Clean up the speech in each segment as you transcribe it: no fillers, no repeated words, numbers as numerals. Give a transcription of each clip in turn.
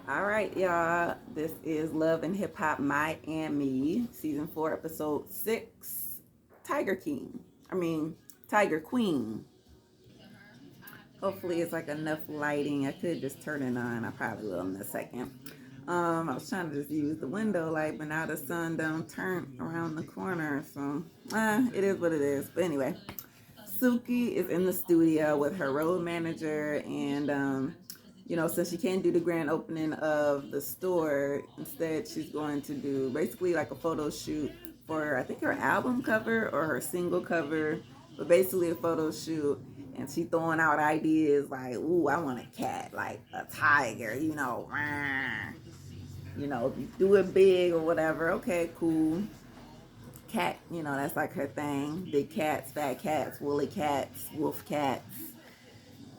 All right, y'all. This is Love and Hip Hop Miami, season 4, episode 6. Tiger King. I mean, Tiger Queen. Hopefully, it's like enough lighting. I could just turn it on. I probably will in a second. I was trying to just use the window light, but now the sun don't turn around the corner, so it is what it is. But anyway, Suki is in the studio with her road manager, and since she can't do the grand opening of the store, instead she's going to do basically like a photo shoot for I think her album cover or her single cover, but basically a photo shoot. And she throwing out ideas like, "Ooh, I want a cat, like a tiger, if you do it big or whatever. Okay, cool. Cat, that's like her thing. Big cats, fat cats, woolly cats, wolf cats,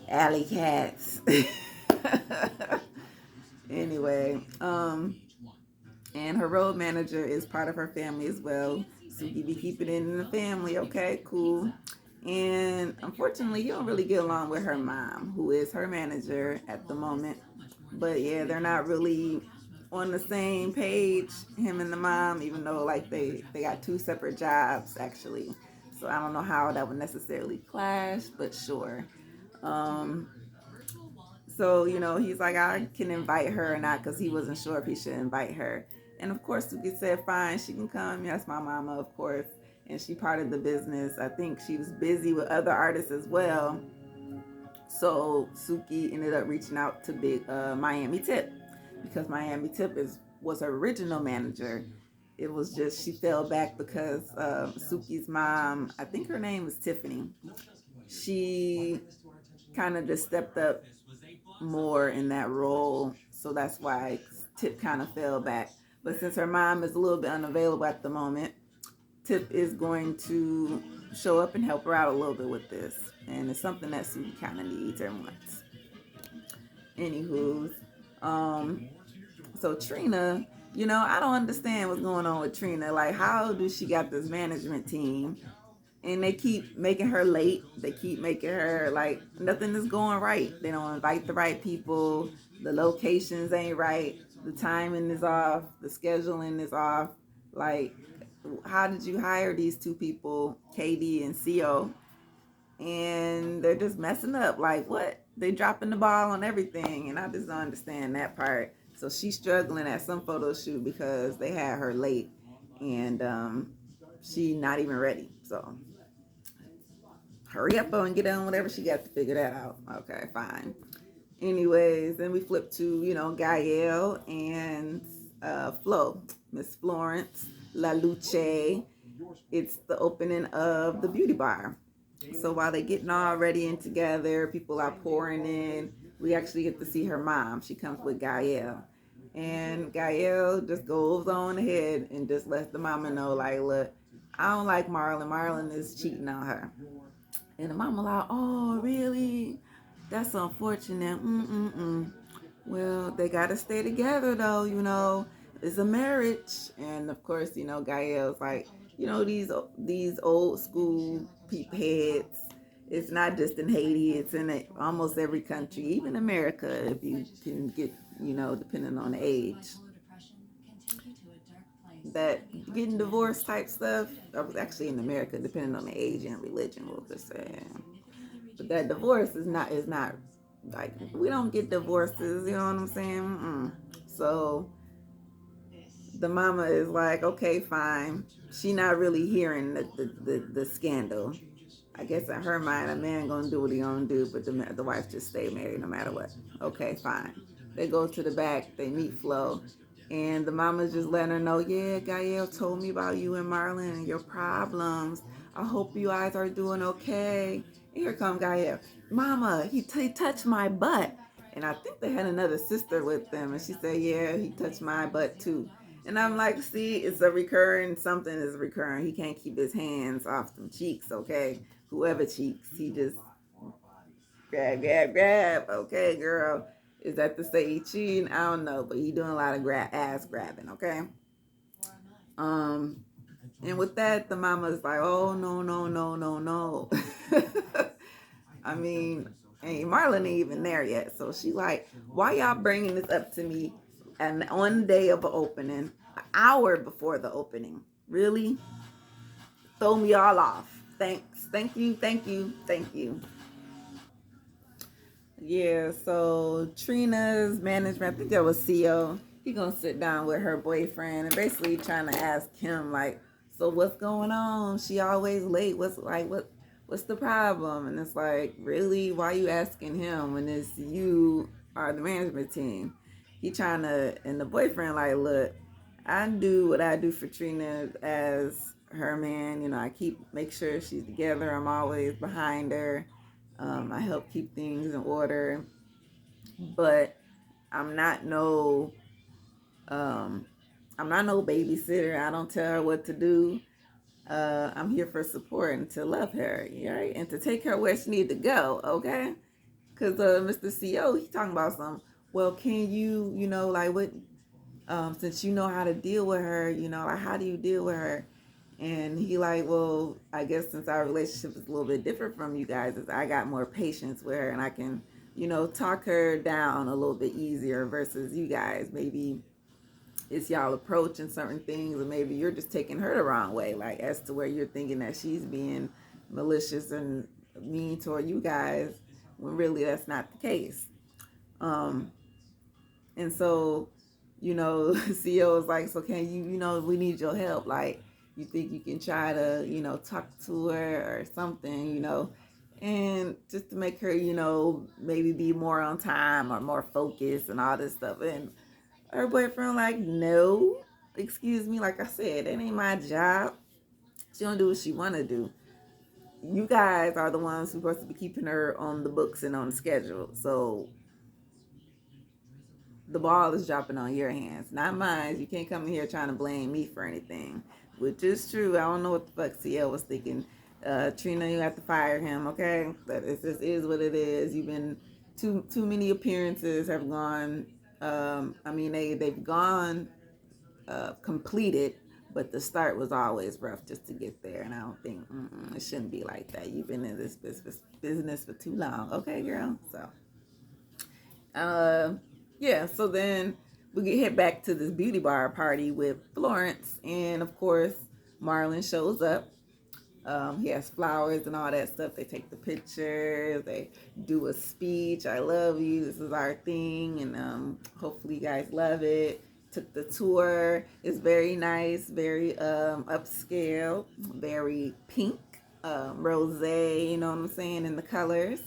alley cats." Anyway, and her road manager is part of her family as well. So you be keeping it in the family. Okay, cool. And unfortunately, you don't really get along with her mom, who is her manager at the moment. But yeah, they're not really on the same page, him and the mom, even though like they got two separate jobs actually. So I don't know how that would necessarily clash, but sure. Um, so, he's like, I can invite her or not because he wasn't sure if he should invite her. And of course, Suki said, fine, she can come. Yes, my mama, of course. And she part of the business. I think she was busy with other artists as well. So Suki ended up reaching out to Big Miami Tip because Miami Tip was her original manager. It was just she fell back because Suki's mom, I think her name was Tiffany. She kind of just stepped up more in that role. So that's why Tip kind of fell back. But since her mom is a little bit unavailable at the moment, Tip is going to show up and help her out a little bit with this. And it's something that Suki kind of needs or wants. Anywho, um, so Trina, I don't understand what's going on with Trina. Like, how do she got this management team and they keep making her late. They keep making her like nothing is going right. They don't invite the right people. The locations ain't right. The timing is off. The scheduling is off. Like, how did you hire these two people, KD and CO, and they're just messing up? Like, what? They dropping the ball on everything, and I just don't understand that part. So she's struggling at some photo shoot because they had her late, and she not even ready. So hurry up and get on whatever she got to figure that out. Okay, fine. Anyways, then we flip to, Gael and Flo, Miss Florence, La Luce. It's the opening of the beauty bar. So while they're getting all ready and together, people are pouring in. We actually get to see her mom. She comes with Gael. And Gael just goes on ahead and just lets the mama know, like, look, I don't like Marlon. Marlon is cheating on her. And the mama like, oh, really? That's unfortunate. Mm-mm-mm. Well, they got to stay together, though, It's a marriage. And, of course, Gael's like, these old school peep heads. It's not just in Haiti. It's in almost every country, even America, if you can get, depending on the age. That getting divorced type stuff. I was actually in America, depending on the age and religion, we'll just say. But that divorce is not like we don't get divorces. You know what I'm saying? Mm-mm. So the mama is like, okay, fine. She not really hearing the scandal. I guess in her mind, a man gonna do what he gonna do, but the wife just stay married no matter what. Okay, fine. They go to the back. They meet Flo, and the mama's just letting her know, yeah, Gael told me about you and Marlon and your problems. I hope you guys are doing okay. And here come Gael. Mama, he touched my butt. And I think they had another sister with them, and she said, yeah, he touched my butt too. And I'm like, see, it's a recurring, something is recurring. He can't keep his hands off them cheeks, okay? Whoever cheeks, he just grab, grab, grab. Okay, girl. Is that to say he cheating? I don't know, but he doing a lot of ass grabbing, okay? Um, and with that, the mama's like, oh, no, no, no, no, no. I mean, And Marlon ain't even there yet. So she like, why y'all bringing this up to me and on the day of the opening, an hour before the opening? Really? Throw me all off. Thanks. Thank you. Thank you. Thank you. Yeah, so Trina's management, I think that was CEO. He gonna sit down with her boyfriend and basically trying to ask him like, so what's going on? She always late. What's the problem? And it's like, really, why you asking him when it's you are the management team? He trying to, and the boyfriend like, look, I do what I do for Trina as her man. You know, I make sure she's together. I'm always behind her. I help keep things in order, but I'm not no um, I'm not no babysitter. I don't tell her what to do. I'm here for support and to love her, right? And to take her where she need to go, okay? Because Mr. CEO, he talking about some. Well, can you, like what? Since you know how to deal with her, like how do you deal with her? And he like, well, I guess since our relationship is a little bit different from you guys, is I got more patience with her and I can, talk her down a little bit easier versus you guys. Maybe it's y'all approaching certain things, or maybe you're just taking her the wrong way, like as to where you're thinking that she's being malicious and mean toward you guys, when really that's not the case. Um, and so, CEO is like, so can you, we need your help. Like, you think you can try to, talk to her or something, and just to make her, maybe be more on time or more focused and all this stuff. And her boyfriend like, no, excuse me, like I said, that ain't my job. She don't do what she want to do. You guys are the ones who are supposed to be keeping her on the books and on the schedule. So the ball is dropping on your hands, not mine. You can't come in here trying to blame me for anything, which is true. I don't know what the fuck CL was thinking. Trina, you have to fire him, okay? But it just is what it is. You've been too many appearances have gone. They've gone completed, but the start was always rough just to get there. And I don't think it shouldn't be like that. You've been in this business for too long, okay, girl? So. Yeah, so then we get hit back to this beauty bar party with Florence, and of course, Marlon shows up. He has flowers and all that stuff. They take the pictures, they do a speech. I love you. This is our thing, and hopefully, you guys love it. Took the tour. It's very nice, very upscale, very pink, rose. You know what I'm saying, in the colors.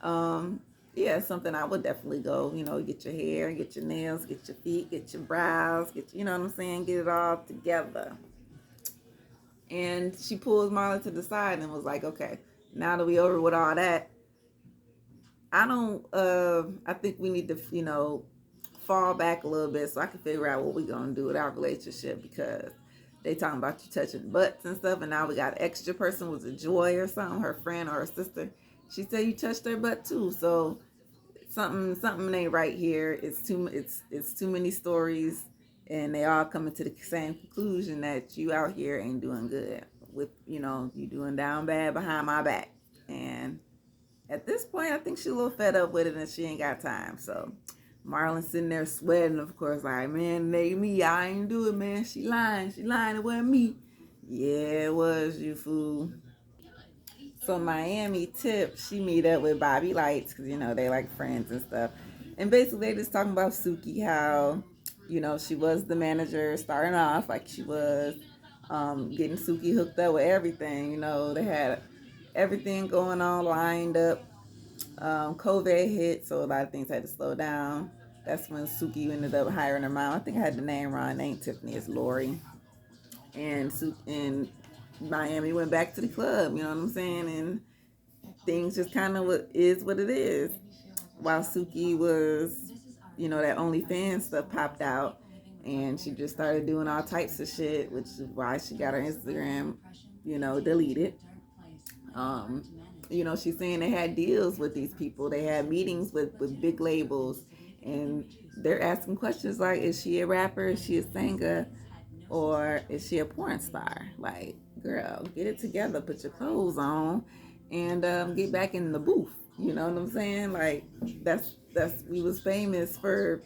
Um, yeah, something I would definitely go, get your hair, get your nails, get your feet, get your brows, you know what I'm saying, get it all together. And she pulls Marla to the side and was like, okay, now that we over with all that, I think we need to, fall back a little bit so I can figure out what we're going to do with our relationship, because they talking about you touching butts and stuff, and now we got an extra person. Was it Joy or something, her friend or her sister? She said you touched her butt too. So something ain't right here. It's too many stories, and they all coming to the same conclusion that you out here ain't doing good with, you doing down bad behind my back. And at this point, I think she's a little fed up with it and she ain't got time. So Marlon sitting there sweating, of course, like, man, it ain't me. I ain't do it, man. She lying. It wasn't me. Yeah, it was you, fool. So Miami Tip, she meet up with Bobby Lights because they like friends and stuff, and basically they just talking about Suki, how she was the manager starting off, like she was getting Suki hooked up with everything. They had everything going on lined up. COVID hit, so a lot of things had to slow down. That's when Suki ended up hiring her mom. I think I had the name wrong. It ain't Tiffany, it's Lori. And Miami went back to the club. You know what I'm saying? And things just kind of is what it is. While Suki was, that OnlyFans stuff popped out, and she just started doing all types of shit, which is why she got her Instagram, deleted. She's saying they had deals with these people. They had meetings with big labels, and they're asking questions like, is she a rapper? Is she a singer? Or is she a porn star? Like, girl, get it together, put your clothes on, and get back in the booth. You know what I'm saying? Like that's we was famous for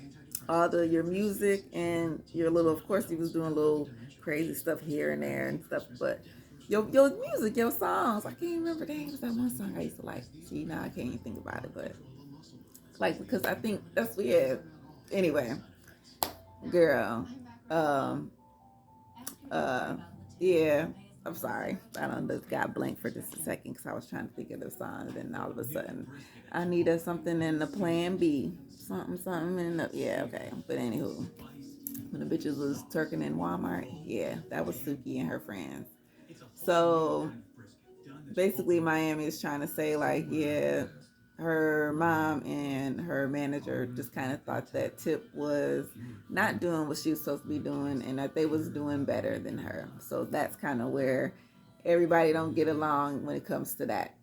all the your music and your little. Of course, he was doing little crazy stuff here and there and stuff, but your music, your songs. I can't remember. Dang, was that one song I used to like? See, now I can't even think about it, but like because I think that's what. Yeah. Anyway, girl. Um. Uh. Yeah. I'm sorry. I don't just got blank for just a second because I was trying to think of the song, and then all of a sudden, I needed something in the plan B. Something in the yeah. Okay. But anywho, when the bitches was turking in Walmart, yeah, that was Suki and her friends. So basically Miami is trying to say like, yeah, her mom and her manager just kind of thought that Tip was not doing what she was supposed to be doing and that they was doing better than her. So that's kind of where everybody don't get along when it comes to that.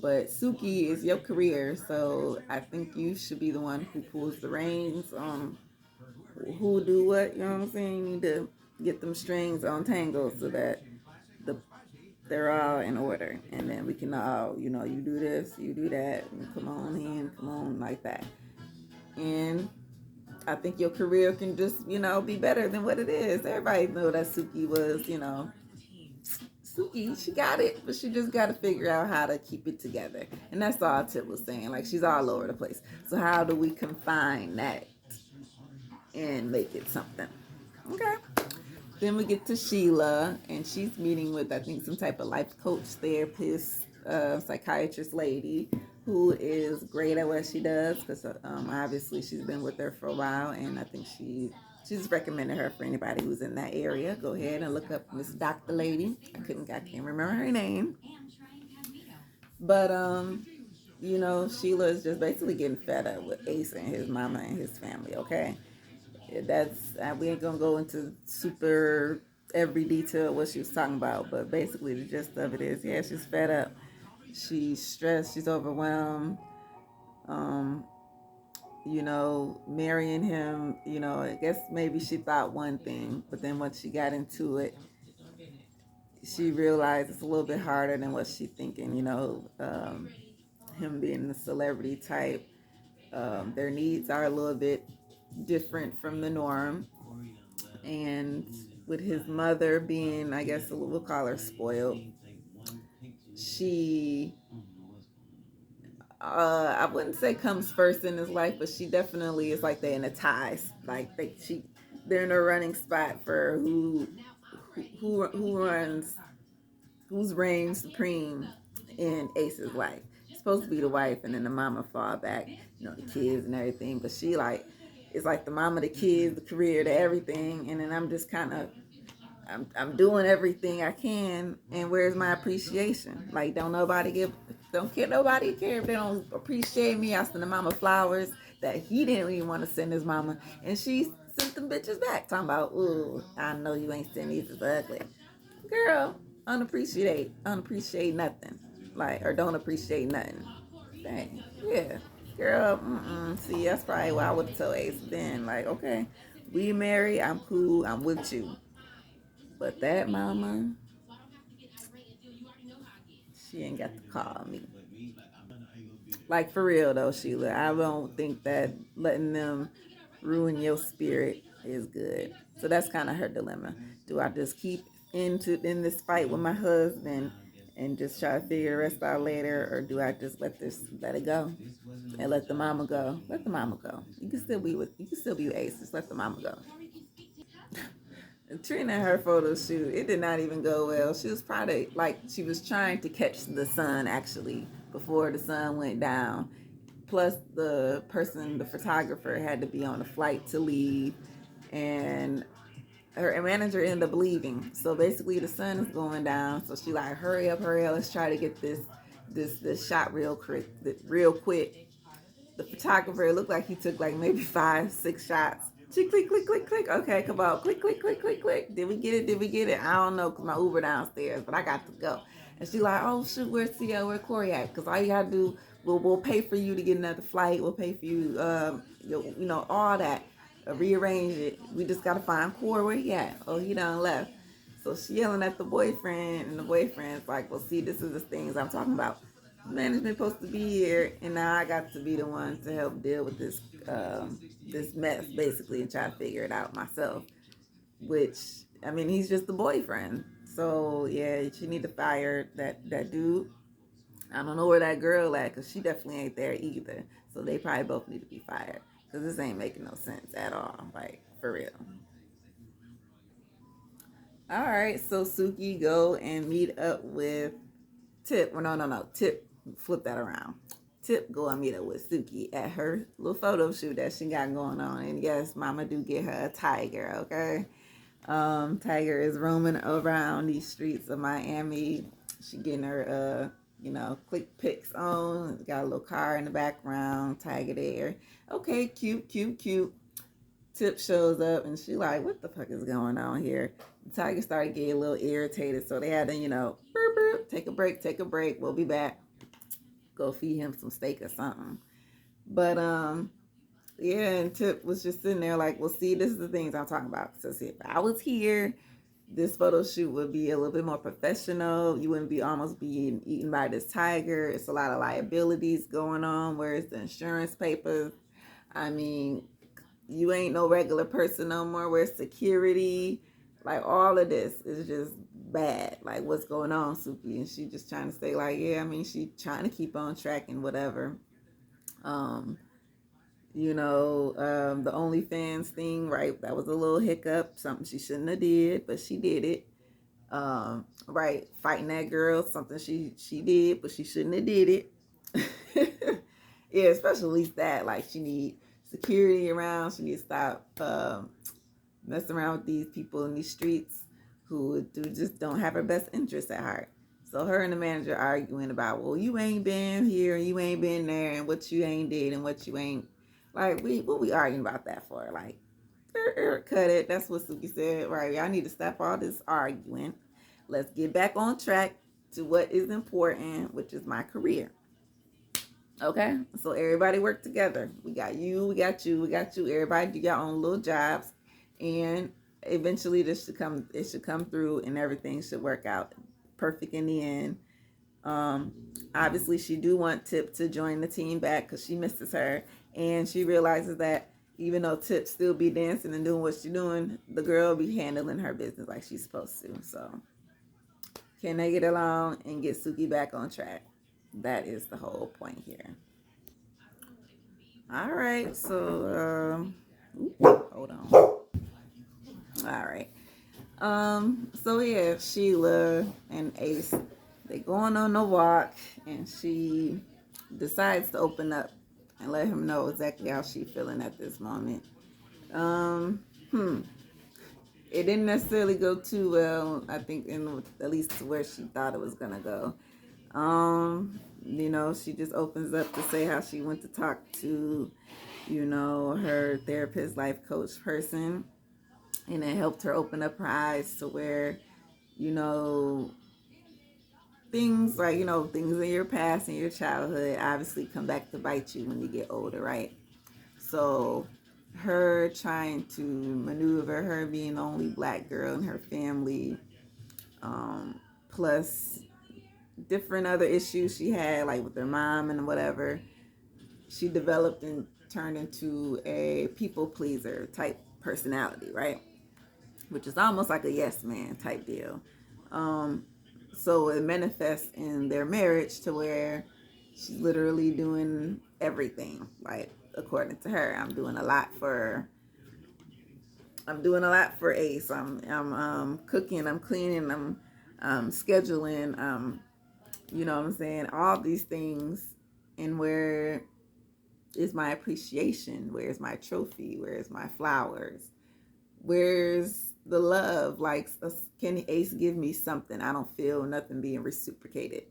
But Suki is your career, so I think you should be the one who pulls the reins on who do what. You know what I'm saying? You need to get them strings on tango so that the they're all in order, and then we can all, you know, you do this, you do that, and come on in, come on like that. And I think your career can just, you know, be better than what it is. Everybody know that Suki was, you know, Suki, she got it, but she just got to figure out how to keep it together. And that's all Tip was saying. Like, she's all over the place. So how do we confine that and make it something? Okay. Then we get to Sheila, and she's meeting with, I think, some type of life coach, therapist, psychiatrist lady who is great at what she does because obviously she's been with her for a while, and I think she's recommended her for anybody who's in that area. Go ahead and look up Miss Doctor Lady. I can't remember her name, but you know, Sheila is just basically getting fed up with Ace and his mama and his family. Okay, that's we ain't gonna go into super every detail of what she was talking about, but basically the gist of it is, yeah, she's fed up, she's stressed, she's overwhelmed. Um, you know, marrying him, you know, I guess maybe she thought one thing, but then once she got into it, she realized it's a little bit harder than what she's thinking. You know, him being the celebrity type, their needs are a little bit different from the norm, and with his mother being, I guess we'll call her spoiled, she I wouldn't say comes first in his life, but she definitely is like they in the ties. Like they're in a running spot for who runs, who's reigns supreme in Ace's life. She's supposed to be the wife, and then the mama fall back, you know, the kids and everything. But she like it's like the mama, the kids, the career, the everything, and then I'm just kind of I'm doing everything I can, and where's my appreciation? Like, don't care, nobody care if they don't appreciate me. I sent the mama flowers that he didn't even want to send his mama, and she sent them bitches back talking about, ooh, I know you ain't sending these, it's ugly. Girl, unappreciate nothing. Like, or don't appreciate nothing. Dang, yeah. Girl, see, that's probably why I would have told Ace then, like, okay, we married, I'm cool, I'm with you. But that mama, she ain't got to call me. Like for real though, Sheila. I don't think that letting them ruin your spirit is good. So that's kind of her dilemma. Do I just keep in this fight with my husband and just try to figure the rest out later, or do I just let it go and let the mama go? Let the mama go. You can still be with Ace. Just let the mama go. Trina and her photo shoot, it did not even go well. She was probably like she was trying to catch the sun actually before the sun went down. Plus, the photographer, had to be on a flight to leave, and her manager ended up leaving. So basically, the sun is going down. So she like, hurry up, let's try to get this shot real quick. The photographer, it looked like he took like maybe 5, 6 shots. Click, click, click, click, click. Okay, come on. Click, click, click, click, click. Did we get it? Did we get it? I don't know because my Uber downstairs, but I got to go. And she like, oh shoot, where's Tia? Where Corey at? Because all you gotta do, we'll pay for you to get another flight. We'll pay for you, you know, all that. Rearrange it. We just gotta find Corey. Where he at? Oh, he done left. So she yelling at the boyfriend, and the boyfriend's like, well, see, this is the things I'm talking about. management supposed to be here, and now I got to be the one to help deal with this mess basically and try to figure it out myself. Which, I mean, he's just the boyfriend. So yeah, she need to fire that dude. I don't know where that girl at, because she definitely ain't there either. So they probably both need to be fired, because this ain't making no sense at all, like, for real. All right, so Suki go and meet up with Tip. Well, no. Tip, flip that around. Tip go and meet up with Suki at her little photo shoot that she got going on. And yes, Mama do get her a tiger, okay? Tiger is roaming around these streets of Miami. She getting her, quick pics on. Got a little car in the background. Tiger there. Okay, cute, cute, cute. Tip shows up and she like, what the fuck is going on here? The tiger started getting a little irritated, so they had to, burp, burp, take a break. We'll be back. Go feed him some steak or something. But yeah, and Tip was just sitting there like, well, see, this is the things I'm talking about. So see, if I was here, this photo shoot would be a little bit more professional. You wouldn't be almost being eaten by this tiger. It's a lot of liabilities going on. Where's the insurance papers? I mean, you ain't no regular person no more. Where's security? Like, all of this is just bad. Like, what's going on, Suki? And she just trying to say, like, yeah, I mean, she trying to keep on track and whatever. The OnlyFans thing, right? That was a little hiccup, something she shouldn't have did, but she did it. Right, fighting that girl, something she did, but she shouldn't have did it. Yeah, especially that. Like, she need security around. She need to stop messing around with these people in these streets who just don't have her best interest at heart. So her and the manager arguing about, well, you ain't been here, you ain't been there, and what you ain't did and what you ain't. Like, what we arguing about that for? Like, cut it. That's what Suki said. Right, y'all need to stop all this arguing. Let's get back on track to what is important, which is my career. Okay, so everybody work together. We got you, we got you, we got you. Everybody do your own little jobs, and eventually this should come. It should come through, and everything should work out perfect in the end. Obviously, she do want Tip to join the team back because she misses her, and she realizes that even though Tip still be dancing and doing what she's doing, the girl be handling her business like she's supposed to. So, can they get along and get Suki back on track? That is the whole point here. All right, so hold on. All right. So yeah, Sheila and Ace, they going on a walk, and she decides to open up and let him know exactly how she feeling at this moment. Um, hmm. It didn't necessarily go too well, I think, at least to where she thought it was gonna go. She just opens up to say how she went to talk to, her therapist, life coach person, and it helped her open up her eyes to where, you know, things like, things in your past and your childhood obviously come back to bite you when you get older, right? So her trying to maneuver, her being the only black girl in her family, plus different other issues she had, like with her mom and whatever, she developed and turned into a people pleaser type personality, right? Which is almost like a yes man type deal. So it manifests in their marriage to where she's literally doing everything. Like, according to her, I'm doing a lot for Ace. I'm cooking, I'm cleaning, I'm scheduling, you know what I'm saying? All these things. And where is my appreciation? Where's my trophy? Where's my flowers? Where's the love? Like, can Ace give me something? I don't feel nothing being reciprocated.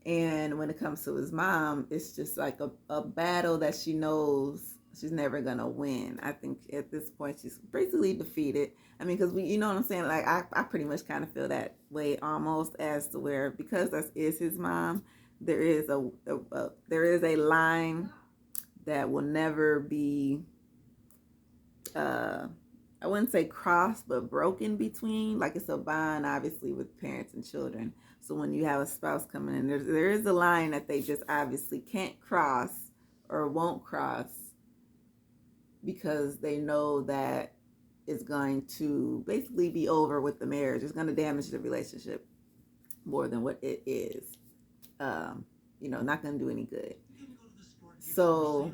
And when it comes to his mom, it's just like a battle that she knows she's never gonna win. I think at this point she's basically defeated. I mean, because you know what I'm saying? Like, I pretty much kind of feel that way almost, as to where, because that is his mom, there is a line that will never be I wouldn't say cross, but broken between. Like it's a bond, obviously, with parents and children. So when you have a spouse coming in, there is a line that they just obviously can't cross or won't cross because they know that it's going to basically be over with the marriage. It's going to damage the relationship more than what it is. Not going to do any good. So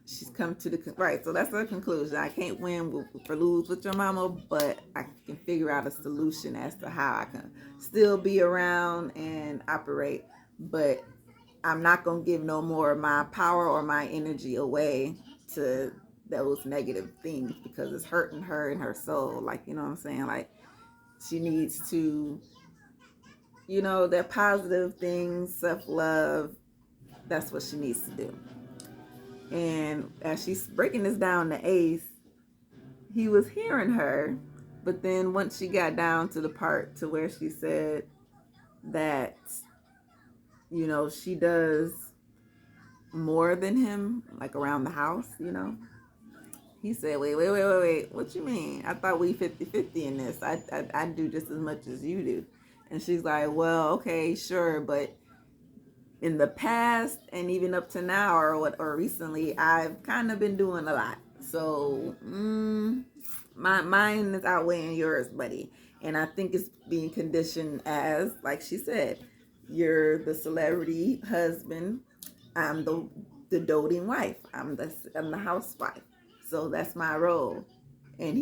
she's come to the right. So that's the conclusion. I can't win or lose with your mama, but I can figure out a solution as to how I can still be around and operate. But I'm not gonna give no more of my power or my energy away to those negative things because it's hurting her and her soul. Like, you know what I'm saying? Like, she needs to, that positive things, self-love, that's what she needs to do. And as she's breaking this down to Ace, he was hearing her, but then once she got down to the part to where she said that, she does more than him, like around the house, he said, wait, what you mean? I thought we 50-50 in this. I do just as much as you do. And she's like, well, okay, sure, but in the past and even up to now or recently, I've kind of been doing a lot. So mine is outweighing yours, buddy. And I think it's being conditioned as, like she said, you're the celebrity husband. I'm the doting wife. I'm the housewife. So that's my role. And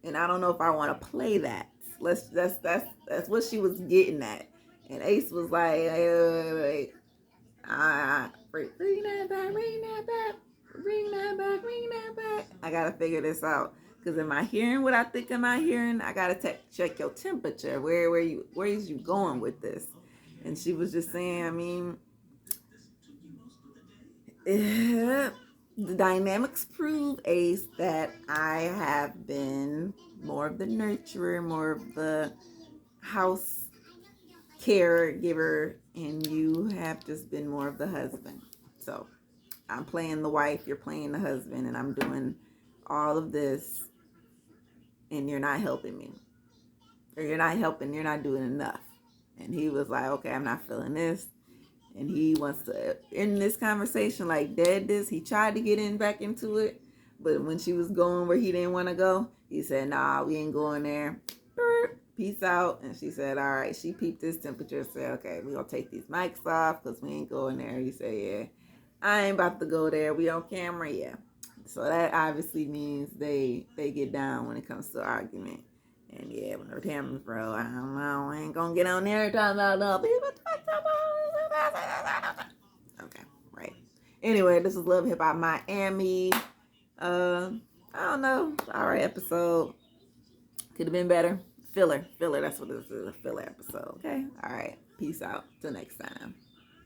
I don't know if I want to play that. That's what she was getting at. And Ace was like, wait. Bring that back, bring that back, bring that back, bring that back. I gotta figure this out. Cause am I hearing what I think am I hearing? I gotta check your temperature. Where is you going with this? And she was just saying, the dynamics prove, Ace, that I have been more of the nurturer, more of the house caregiver, and you have just been more of the husband. So I'm playing the wife, you're playing the husband, and I'm doing all of this, and you're not helping me. Or you're not doing enough. And he was like, okay, I'm not feeling this. And he wants to end this conversation like dead this. He tried to get back into it, but when she was going where he didn't want to go, he said, nah, we ain't going there. Peace out. And she said, all right. She peeped his temperature, said, okay, we're gonna take these mics off because we ain't going there. He said, yeah, I ain't about to go there. We on camera, yeah. So that obviously means they get down when it comes to argument. And yeah, when her cameras bro, I don't know, I ain't gonna get on there talking about no people. Okay, right. Anyway, this is Love Hip Hop Miami. I don't know. All right, episode. Could have been better. Filler. That's what this is. A filler episode. Okay. All right. Peace out. Till next time.